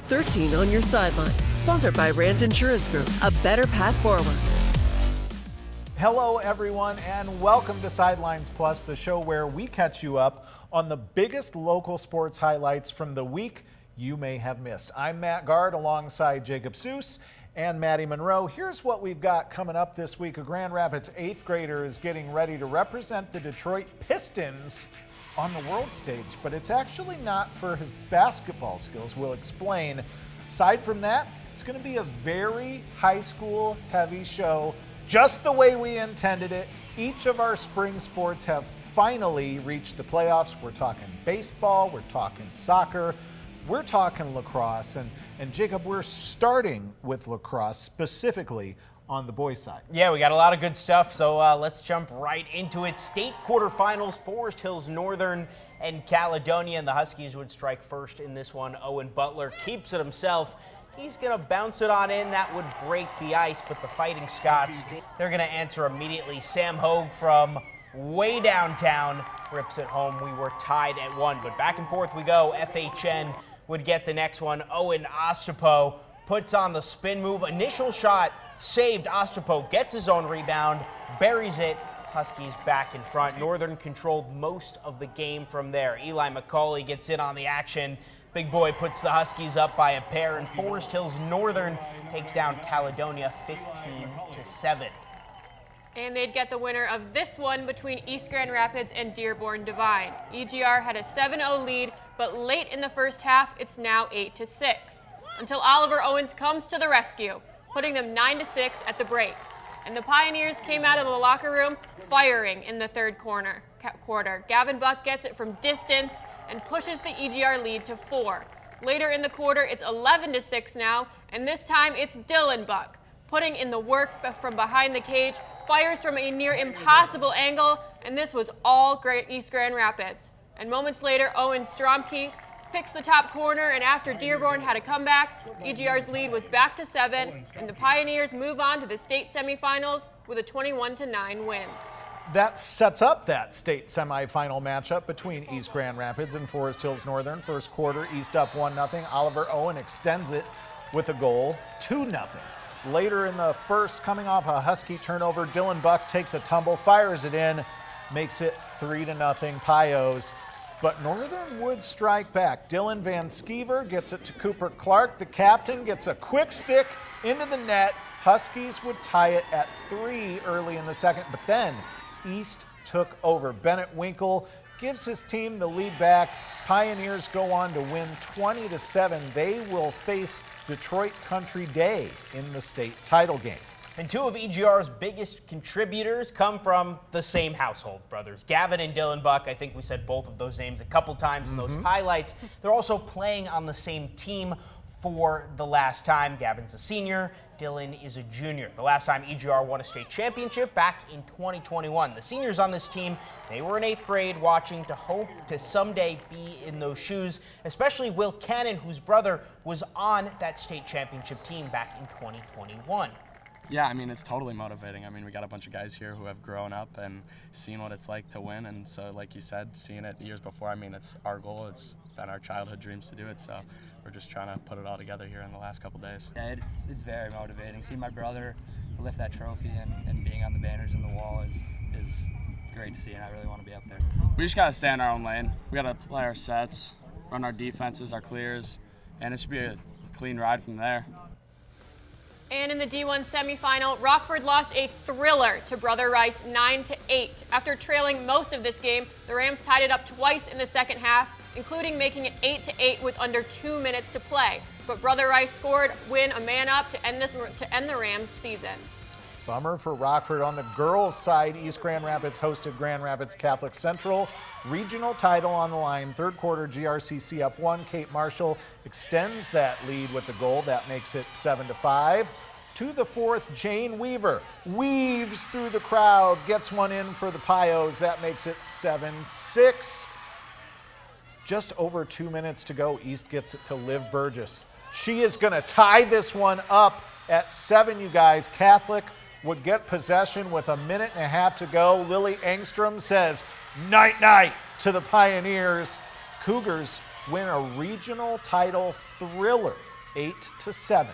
13 on your sidelines. Sponsored by Rand Insurance Group. A better path forward. Hello, everyone, and welcome to Sidelines Plus, the show where we catch you up on the biggest local sports highlights from the week you may have missed. I'm Matt Gard alongside Jacob Seuss and Maddie Monroe. Here's what we've got coming up this week. A Grand Rapids 8th grader is getting ready to represent the Detroit Pistons on the world stage, but it's actually not for his basketball skills. We'll explain. Aside from that, it's going to be a very high school heavy show, just the way we intended it. Each of our spring sports have finally reached the playoffs. We're talking baseball, we're talking soccer, we're talking lacrosse, and Jacob, we're starting with lacrosse, specifically on the boys' side. Yeah, we got a lot of good stuff, so let's jump right into it. State quarterfinals, Forest Hills Northern and Caledonia, and the Huskies would strike first in this one. Owen Butler keeps it himself. He's going to bounce it on in. That would break the ice, but the Fighting Scots, they're going to answer immediately. Sam Hogue from way downtown rips it home. We were tied at 1, but back and forth we go. FHN would get the next one. Owen Ostapo puts on the spin move. Initial shot saved. Ostapo gets his own rebound, buries it. Huskies back in front. Northern controlled most of the game from there. Eli McCauley gets in on the action. Big boy puts the Huskies up by a pair, and Forest Hills Northern takes down Caledonia 15-7. And they'd get the winner of this one between East Grand Rapids and Dearborn Divine. EGR had a 7-0 lead, but late in the first half, it's now 8-6. Until Oliver Owens comes to the rescue, putting them 9-6 at the break. And the Pioneers came out of the locker room firing in the third quarter. Gavin Buck gets it from distance and pushes the EGR lead to 4. Later in the quarter, it's 11-6 now, and this time it's Dylan Buck, putting in the work from behind the cage, fires from a near impossible angle, and this was all East Grand Rapids. And moments later, Owen Stromke picks the top corner, and after Dearborn had a comeback, EGR's lead was back to 7, and the Pioneers move on to the state semifinals with a 21-9 win. That sets up that state semifinal matchup between East Grand Rapids and Forest Hills Northern. First quarter, East up 1-0. Oliver Owen extends it with a goal, 2-0. Later in the first, coming off a Husky turnover, Dylan Buck takes a tumble, fires it in, makes it 3-0 Pios. But Northern would strike back. Dylan Van Skeever gets it to Cooper Clark. The captain gets a quick stick into the net. Huskies would tie it at 3 early in the second, but then East took over. Bennett Winkle gives his team the lead back. Pioneers go on to win 20-7. They will face Detroit Country Day in the state title game. And two of EGR's biggest contributors come from the same household, brothers. Gavin and Dylan Buck, I think we said both of those names a couple times in those highlights. They're also playing on the same team for the last time. Gavin's a senior, Dylan is a junior. The last time EGR won a state championship back in 2021. The seniors on this team, they were in 8th grade watching to hope to someday be in those shoes, especially Will Cannon, whose brother was on that state championship team back in 2021. Yeah, I mean, it's totally motivating. I mean, we got a bunch of guys here who have grown up and seen what it's like to win. And so, like you said, seeing it years before, I mean, it's our goal. It's been our childhood dreams to do it. So we're just trying to put it all together here in the last couple days. Yeah, it's very motivating. Seeing my brother lift that trophy and being on the banners in the wall is great to see, and I really want to be up there. We just got to stay in our own lane. We got to play our sets, run our defenses, our clears, and it should be a clean ride from there. And in the D1 semifinal, Rockford lost a thriller to Brother Rice 9-8. After trailing most of this game, the Rams tied it up twice in the second half, including making it 8-8 with under 2 minutes to play. But Brother Rice scored, win a man up to end the Rams' season. Bummer for Rockford. On the girls' side, East Grand Rapids hosted Grand Rapids Catholic Central. Regional title on the line. Third quarter, GRCC up 1. Kate Marshall extends that lead with the goal. That makes it 7-5. To the fourth, Jane Weaver weaves through the crowd, gets one in for the Pios. That makes it 7-6. Just over 2 minutes to go. East gets it to Liv Burgess. She is going to tie this one up at 7, you guys. Catholic would get possession with a minute and a half to go. Lily Engstrom says, night-night to the Pioneers. Cougars win a regional title thriller 8-7.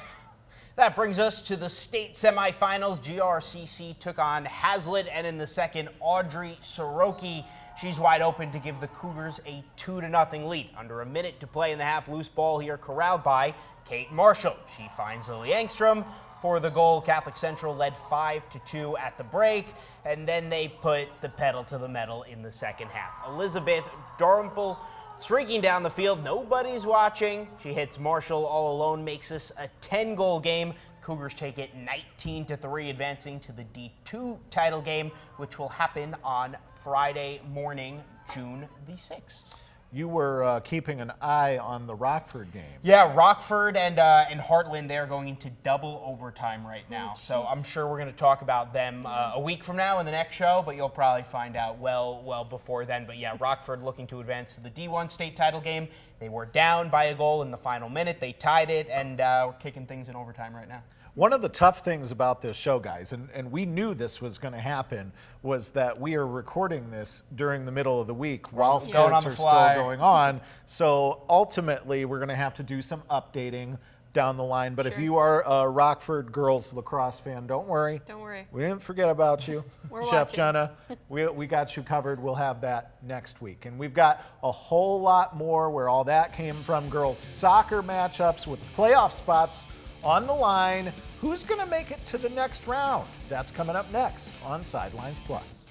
That brings us to the state semifinals. GRCC took on Hazlitt, and in the second, Audrey Soroki. She's wide open to give the Cougars a 2-0 lead. Under a minute to play in the half, loose ball here corralled by Kate Marshall. She finds Lily Engstrom for the goal. Catholic Central led 5-2 at the break, and then they put the pedal to the metal in the second half. Elizabeth Dormpel streaking down the field. Nobody's watching. She hits Marshall all alone, makes this a 10-goal game. Cougars take it 19-3, advancing to the D2 title game, which will happen on Friday morning, June the 6th. You were keeping an eye on the Rockford game. Yeah, Rockford and Heartland, they're going into double overtime right now. So I'm sure we're going to talk about them a week from now in the next show, but you'll probably find out well before then. But yeah, Rockford looking to advance to the D1 state title game. They were down by a goal in the final minute. They tied it, and we're kicking things in overtime right now. One of the tough things about this show, guys, and we knew this was going to happen, was that we are recording this during the middle of the week while sports are still going on. So ultimately, we're going to have to do some updating down the line. But if you are a Rockford girls lacrosse fan, don't worry. Don't worry. We didn't forget about you. We're Chef watching. Jenna, we got you covered. We'll have that next week. And we've got a whole lot more where all that came from. Girls soccer matchups with playoff spots on the line. Who's going to make it to the next round? That's coming up next on Sidelines Plus.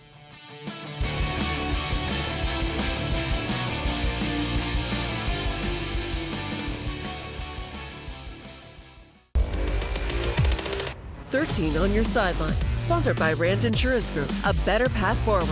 "13 on your sidelines." Sponsored by Rand Insurance Group. A better path forward.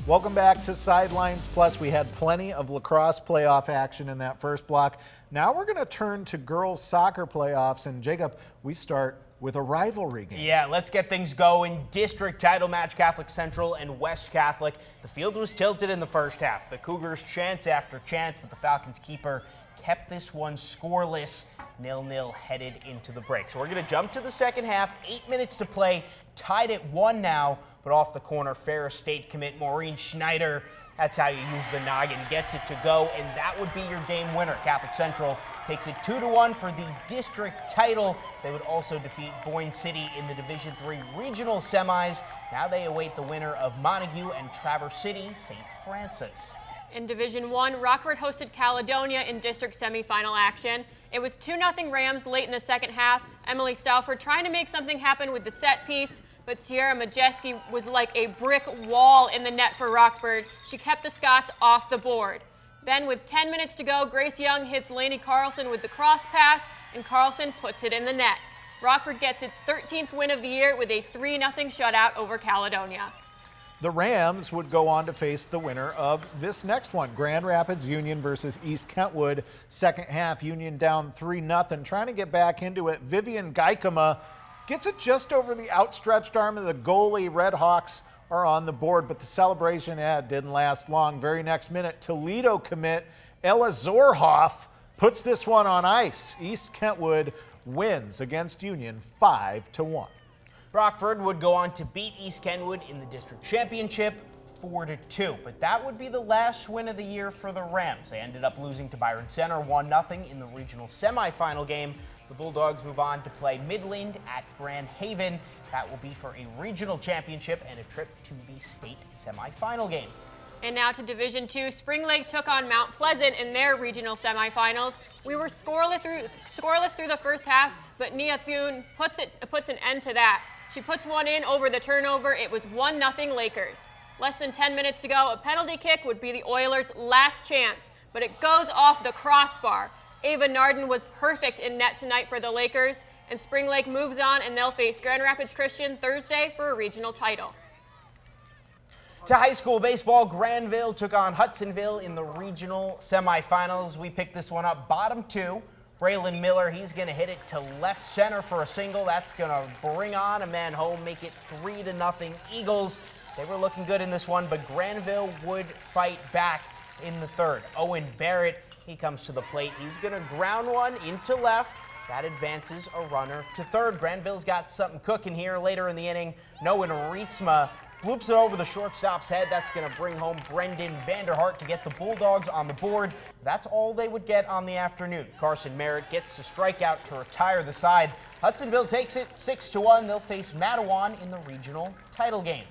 Welcome back to Sidelines Plus. We had plenty of lacrosse playoff action in that first block. Now we're going to turn to girls soccer playoffs. And Jacob, we start with a rivalry game. Yeah, let's get things going. District title match, Catholic Central and West Catholic. The field was tilted in the first half. The Cougars chance after chance, but the Falcons keeper kept this one scoreless. 0-0 headed into the break. So we're going to jump to the second half. 8 minutes to play. Tied at 1 now, but off the corner, Ferris State commit Maureen Schneider. That's how you use the noggin. Gets it to go, and that would be your game winner. Catholic Central takes it 2-1 for the district title. They would also defeat Boyne City in the Division III regional semis. Now they await the winner of Montague and Traverse City, St. Francis. In Division I, Rockford hosted Caledonia in district semifinal action. It was 2-0 Rams late in the second half. Emily Stauffer trying to make something happen with the set piece, but Sierra Majeski was like a brick wall in the net for Rockford. She kept the Scots off the board. Then with 10 minutes to go, Grace Young hits Lainey Carlson with the cross pass, and Carlson puts it in the net. Rockford gets its 13th win of the year with a 3-0 shutout over Caledonia. The Rams would go on to face the winner of this next one, Grand Rapids Union versus East Kentwood. Second half, Union down 3-0, trying to get back into it. Vivian Geikema gets it just over the outstretched arm of the goalie. Red Hawks are on the board, but the celebration didn't last long. Very next minute, Toledo commit Ella Zorhoff puts this one on ice. East Kentwood wins against Union 5-1. Rockford would go on to beat East Kentwood in the district championship 4-2, but that would be the last win of the year for the Rams. They ended up losing to Byron Center 1-0 in the regional semifinal game. The Bulldogs move on to play Midland at Grand Haven. That will be for a regional championship and a trip to the state semifinal game. And now to Division II, Spring Lake took on Mount Pleasant in their regional semifinals. We were scoreless through the first half, but Nia Thune puts an end to that. She puts one in over the turnover. It was 1-0 Lakers. Less than 10 minutes to go. A penalty kick would be the Oilers' last chance, but it goes off the crossbar. Ava Narden was perfect in net tonight for the Lakers, and Spring Lake moves on, and they'll face Grand Rapids Christian Thursday for a regional title. To high school baseball, Granville took on Hudsonville in the regional semifinals. We picked this one up bottom two. Braylon Miller, he's going to hit it to left center for a single. That's going to bring on a man home, make it 3-0 Eagles. They were looking good in this one, but Granville would fight back in the third. Owen Barrett, he comes to the plate. He's going to ground one into left. That advances a runner to third. Granville's got something cooking here later in the inning. Noah Rietsma Bloops it over the shortstop's head. That's going to bring home Brendan Vanderhart to get the Bulldogs on the board. That's all they would get on the afternoon. Carson Merritt gets a strikeout to retire the side. Hudsonville takes it 6-1. They'll face Matawan in the regional title game.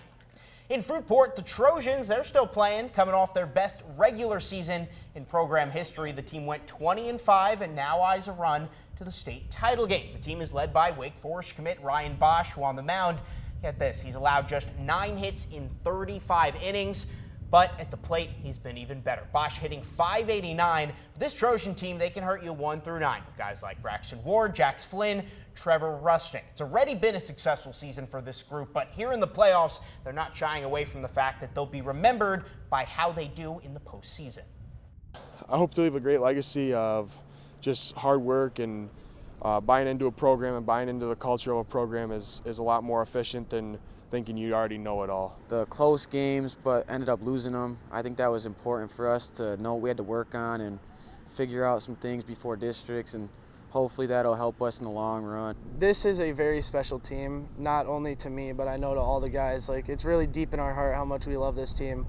In Fruitport, the Trojans, they're still playing, coming off their best regular season in program history. The team went 20-5 and now eyes a run to the state title game. The team is led by Wake Forest commit Ryan Bosch, who on the mound, get this, he's allowed just 9 hits in 35 innings, but at the plate, he's been even better. Bosch hitting .589. This Trojan team, they can hurt you 1 through 9 with guys like Braxton Ward, Jax Flynn, Trevor Rusting. It's already been a successful season for this group, but here in the playoffs, they're not shying away from the fact that they'll be remembered by how they do in the postseason. I hope to leave a great legacy of just hard work and buying into a program and buying into the culture of a program is a lot more efficient than thinking you already know it all. The close games, but ended up losing them. I think that was important for us to know what we had to work on and figure out some things before districts, and hopefully that'll help us in the long run. This is a very special team, not only to me, but I know to all the guys. Like, it's really deep in our heart how much we love this team.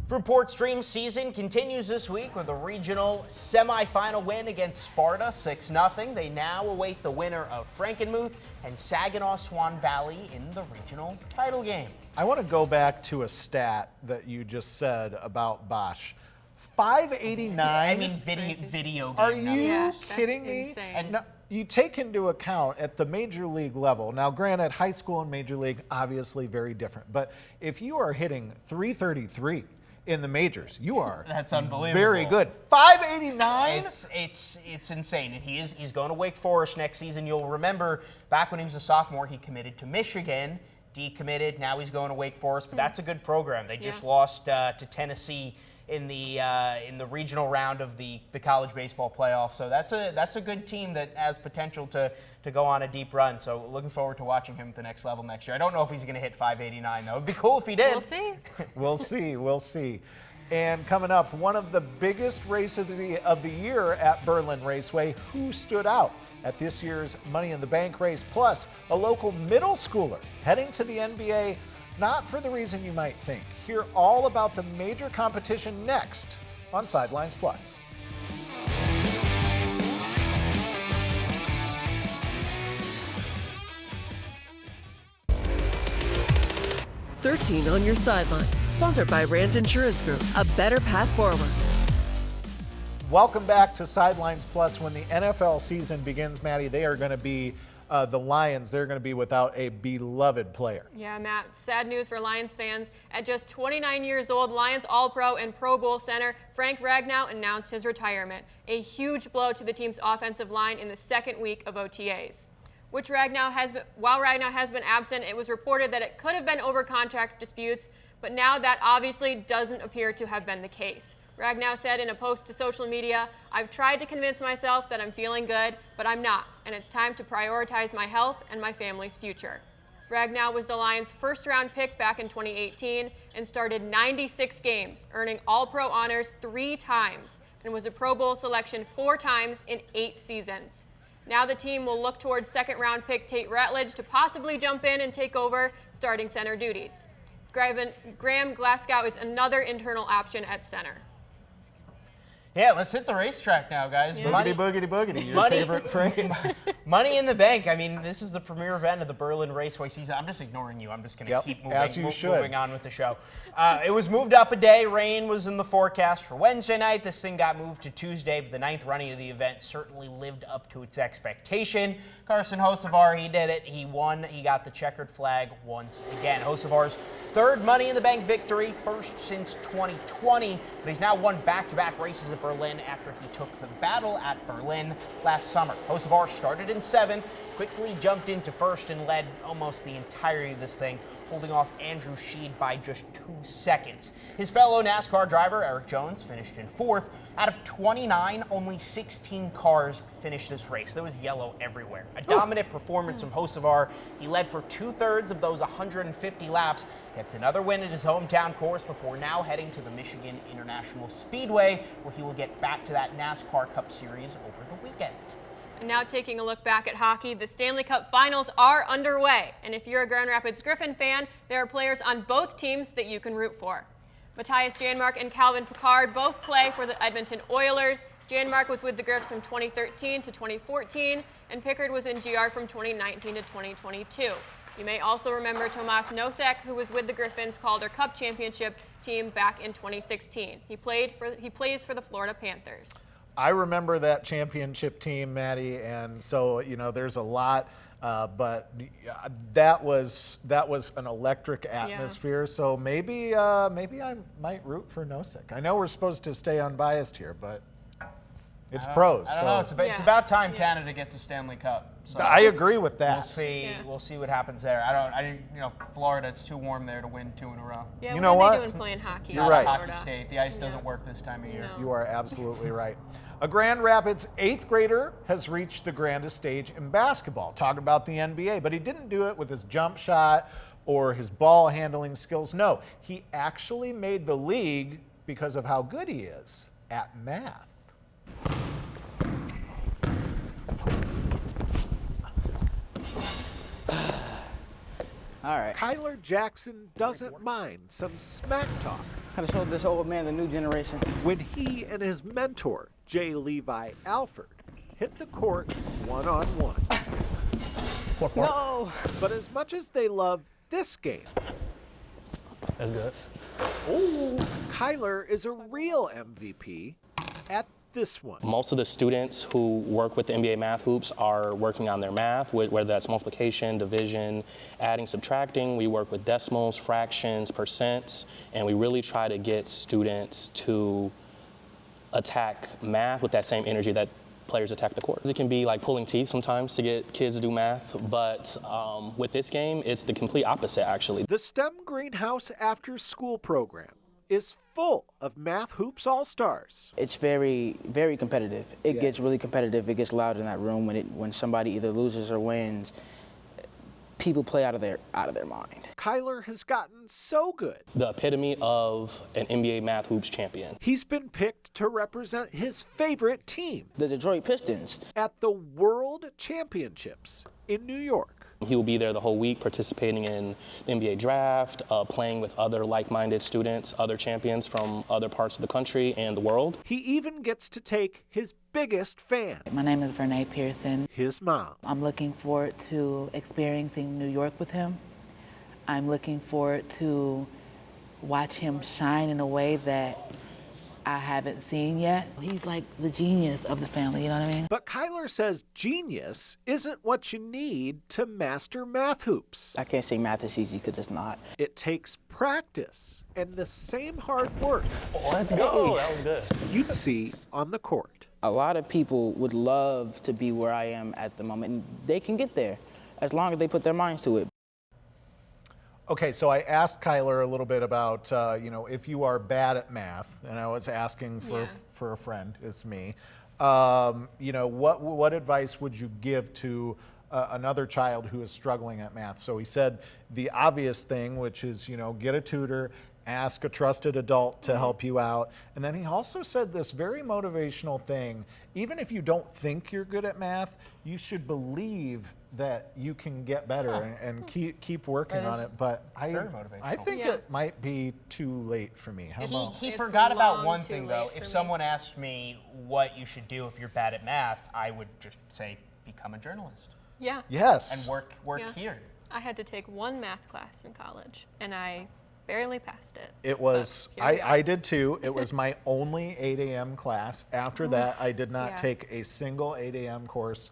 Fruitport Stream's season continues this week with a regional semifinal win against Sparta, 6-0. They now await the winner of Frankenmuth and Saginaw Swan Valley in the regional title game. I want to go back to a stat that you just said about Bosch. 589. I mean, video game. Are you Yeah, kidding that's me? insane. And now, you take into account at the major league level. Now, granted, high school and major league obviously very different. But if you are hitting 333 in the majors, you are That's unbelievable. Very good. 589. It's insane, and he's going to Wake Forest next season. You'll remember back when he was a sophomore, he committed to Michigan, decommitted. Now he's going to Wake Forest, but that's a good program. They just lost to Tennessee in the regional round of the college baseball playoff. So that's a good team that has potential to go on a deep run. So looking forward to watching him at the next level next year. I don't know if he's going to hit 589 though. It'd be cool if he did. We'll see. We'll see. We'll see. And coming up, one of the biggest races of the year at Berlin Raceway. Who stood out at this year's Money in the Bank race? Plus, a local middle schooler heading to the NBA. Not for the reason you might think. Hear all about the major competition next on Sidelines Plus. "13 on Your Sidelines", sponsored by Rand Insurance Group, a better path forward. Welcome back to Sidelines Plus. When the NFL season begins, Maddie, they are going to be the Lions. They're going to be without a beloved player. Yeah, Matt, sad news for Lions fans. At just 29 years old, Lions All-Pro and Pro Bowl center Frank Ragnow announced his retirement, a huge blow to the team's offensive line in the second week of OTAs. While Ragnow has been absent, it was reported that it could have been over contract disputes, but now that obviously doesn't appear to have been the case. Ragnow said in a post to social media, "I've tried to convince myself that I'm feeling good, but I'm not, and it's time to prioritize my health and my family's future." Ragnow was the Lions' first-round pick back in 2018 and started 96 games, earning All-Pro honors 3 times, and was a Pro Bowl selection 4 times in 8 seasons. Now the team will look towards second-round pick Tate Ratledge to possibly jump in and take over starting center duties. Graham Glasgow is another internal option at center. Yeah, let's hit the racetrack now, guys. Yeah. Boogity, boogity, boogity, your favorite phrase. Money in the Bank. I mean, this is the premier event of the Berlin Raceway season. I'm just ignoring you. I'm just going to keep moving on with the show. It was moved up a day. Rain was in the forecast for Wednesday night. This thing got moved to Tuesday, but the 9th running of the event certainly lived up to its expectation. Carson Hocevar, he did it. He won. He got the checkered flag once again. Hocevar's 3rd Money in the Bank victory, first since 2020, but he's now won back-to-back races at Berlin after he took the battle at Berlin last summer. Hocevar started in 7th, quickly jumped into 1st and led almost the entirety of this thing, holding off Andrew Sheed by just 2 seconds. His fellow NASCAR driver, Eric Jones, finished in 4th. Out of 29, only 16 cars finished this race. There was yellow everywhere. A dominant performance from Hocevar. He led for 2/3 of those 150 laps. Gets another win at his hometown course before now heading to the Michigan International Speedway, where he will get back to that NASCAR Cup Series over the weekend. And now taking a look back at hockey, the Stanley Cup Finals are underway. And if you're a Grand Rapids Griffin fan, there are players on both teams that you can root for. Matthias Janmark and Calvin Pickard both play for the Edmonton Oilers. Janmark was with the Griffs from 2013 to 2014, and Pickard was in GR from 2019 to 2022. You may also remember Tomas Nosek, who was with the Griffins Calder Cup Championship team back in 2016. He plays for the Florida Panthers. I remember that championship team, Maddie, and so, you know, there's a lot, but that was an electric atmosphere. Yeah. So maybe I might root for Nosek. I know we're supposed to stay unbiased here, but it's pros. I don't know. It's about time Canada gets a Stanley Cup. So I agree with that. We'll see. Yeah. We'll see what happens there. Florida, it's too warm there to win 2 in a row. Yeah, you know what? What are they doing playing hockey? You're right. Hockey state. The ice doesn't work this time of year. No. You are absolutely right. A Grand Rapids 8th grader has reached the grandest stage in basketball. Talk about the NBA, but he didn't do it with his jump shot or his ball handling skills. No, he actually made the league because of how good he is at math. All right. Kyler Jackson doesn't mind some smack talk. How to show this old man the new generation. When he and his mentor, J. Levi Alford, hit the court one-on-one. No! But as much as they love this game, that's good. Oh, Kyler is a real MVP at this one. Most of the students who work with the NBA math hoops are working on their math, whether that's multiplication, division, adding, subtracting. We work with decimals, fractions, percents, and we really try to get students to attack math with that same energy that players attack the court. It can be like pulling teeth sometimes to get kids to do math, but with this game, it's the complete opposite, actually. The STEM Greenhouse After School program is full of math hoops all-stars. It's very, very competitive. It gets really competitive. It gets loud in that room when somebody either loses or wins. People play out of their mind. Kyler has gotten so good. The epitome of an NBA math hoops champion. He's been picked to represent his favorite team, the Detroit Pistons, at the World Championships in New York. He will be there the whole week participating in the NBA draft, playing with other like-minded students, other champions from other parts of the country and the world. He even gets to take his biggest fan. My name is Vernay Pearson. His mom. I'm looking forward to experiencing New York with him. I'm looking forward to watch him shine in a way that I haven't seen yet. He's like the genius of the family, you know what I mean? But Kyler says genius isn't what you need to master math hoops. I can't say math is easy because it's not. It takes practice and the same hard work. Oh, let's go. That was good. You'd see on the court. A lot of people would love to be where I am at the moment, and they can get there as long as they put their minds to it. Okay, so I asked Kyler a little bit about, if you are bad at math, and I was asking for a friend, it's me, what advice would you give to another child who is struggling at math? So he said the obvious thing, which is, get a tutor, ask a trusted adult to help you out. And then he also said this very motivational thing, even if you don't think you're good at math, you should believe that you can get better and keep working on it. But I think it might be too late for me. How about? He forgot about one thing, though. If someone asked me what you should do if you're bad at math, I would just say become a journalist. Yeah. Yes. And work here. I had to take one math class in college, and I barely passed it. It was, I did too. It was my only 8 a.m. class. After that, I did not take a single 8 a.m. course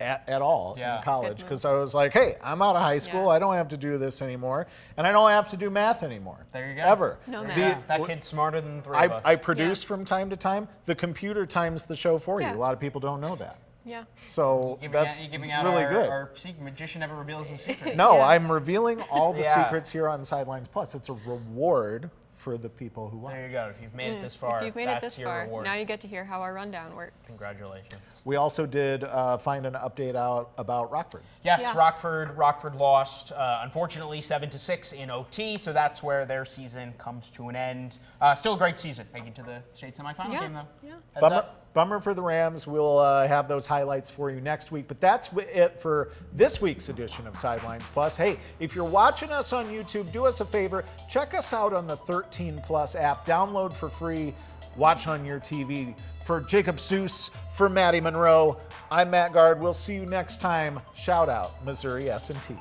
at all in college because I was like, hey, I'm out of high school. I don't have to do this anymore. And I don't have to do math anymore. There you go. Ever. No that kid's smarter than the three of us. I produce from time to time. The computer times the show for you. A lot of people don't know that. Yeah. So that's really good. Our secret magician never reveals his secret. No, I'm revealing all the secrets here on Sidelines Plus. It's a reward for the people who watch. There you go. If you've made it this far, that's your reward. Now you get to hear how our rundown works. Congratulations. We also did find an update out about Rockford. Yes, Rockford lost, unfortunately, 7-6 in OT, so that's where their season comes to an end. Still a great season, making to the state semifinal game, though. Yeah. Bummer for the Rams. We'll have those highlights for you next week. But that's it for this week's edition of Sidelines Plus. Hey, if you're watching us on YouTube, do us a favor. Check us out on the 13 Plus app. Download for free. Watch on your TV. For Jacob Seuss, for Maddie Monroe, I'm Matt Guard. We'll see you next time. Shout out Missouri S&T.